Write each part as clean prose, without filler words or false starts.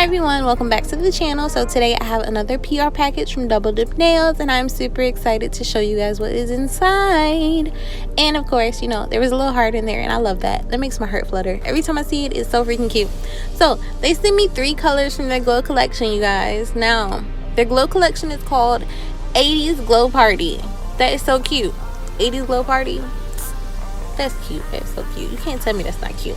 Hi everyone, welcome back to the channel. So today I have another PR package from Double Dip Nails and I'm super excited to show you guys what is inside. And of course, you know, there was a little heart in there and I love that. That makes my heart flutter. Every time I see it, it's so freaking cute. So they sent me 3 colors from their glow collection, you guys. Now, their glow collection is called 80s Glow Party. That is so cute. 80s Glow Party. That's cute. That's so cute. You can't tell me that's not cute.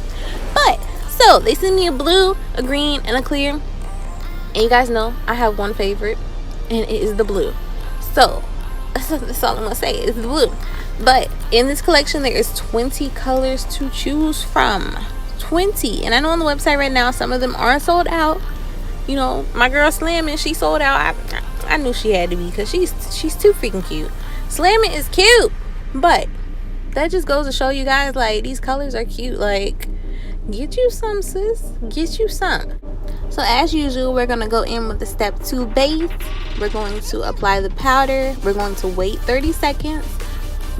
But so they sent me a blue, a green, and a clear. And you guys know I have one favorite, and it is the blue. So that's all I'm gonna say is the blue. But in this collection, there is 20 colors to choose from. 20. And I know on the website right now some of them are sold out. You know, my girl Slamming, she sold out. I knew she had to be because she's too freaking cute. Slamming is cute, but that just goes to show you guys, like, these colors are cute. Like, get you some, sis. Get you some. So as usual, we're going to go in with the step 2 base. We're going to apply the powder. We're going to wait 30 seconds.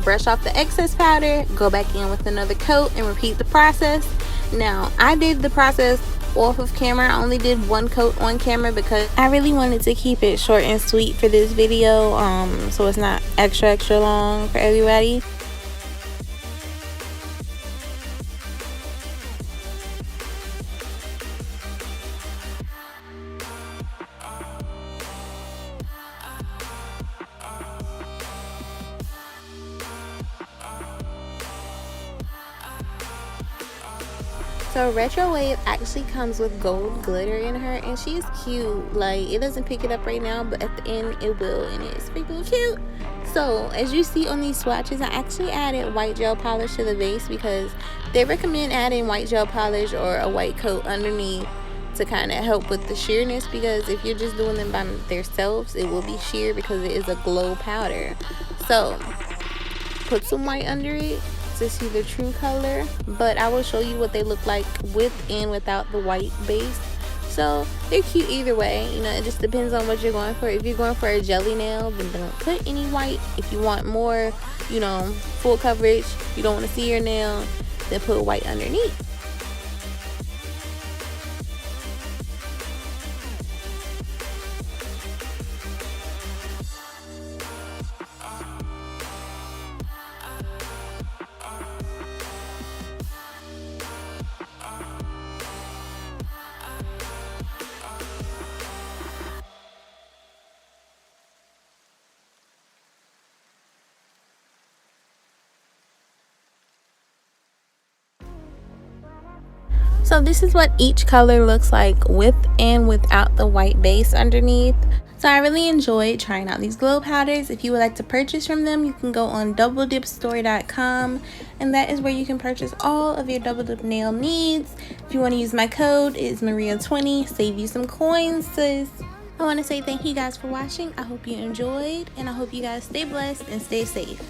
Brush off the excess powder. Go back in with another coat and repeat the process. Now, I did the process off of camera. I only did 1 coat on camera because I really wanted to keep it short and sweet for this video. So it's not extra long for everybody. So Retro Wave actually comes with gold glitter in her and she's cute. Like, it doesn't pick it up right now, but at the end it will, and it's freaking cute. So as you see on these swatches, I actually added white gel polish to the base because they recommend adding white gel polish or a white coat underneath to kind of help with the sheerness, because if you're just doing them by themselves, it will be sheer because it is a glow powder. So put some white under it to see the true color, but I will show you what they look like with and without the white base. So they're cute either way. You know, it just depends on what you're going for. If you're going for a jelly nail, then don't put any white. If you want more, you know, full coverage, you don't want to see your nail, then put white underneath. So this is what each color looks like with and without the white base underneath. So I really enjoyed trying out these glow powders. If you would like to purchase from them, you can go on doubledipstore.com, and that is where you can purchase all of your Double Dip nail needs. If you want to use my code, it's Maria20. Save you some coins, sis. I want to say thank you guys for watching. I hope you enjoyed, and I hope you guys stay blessed and stay safe.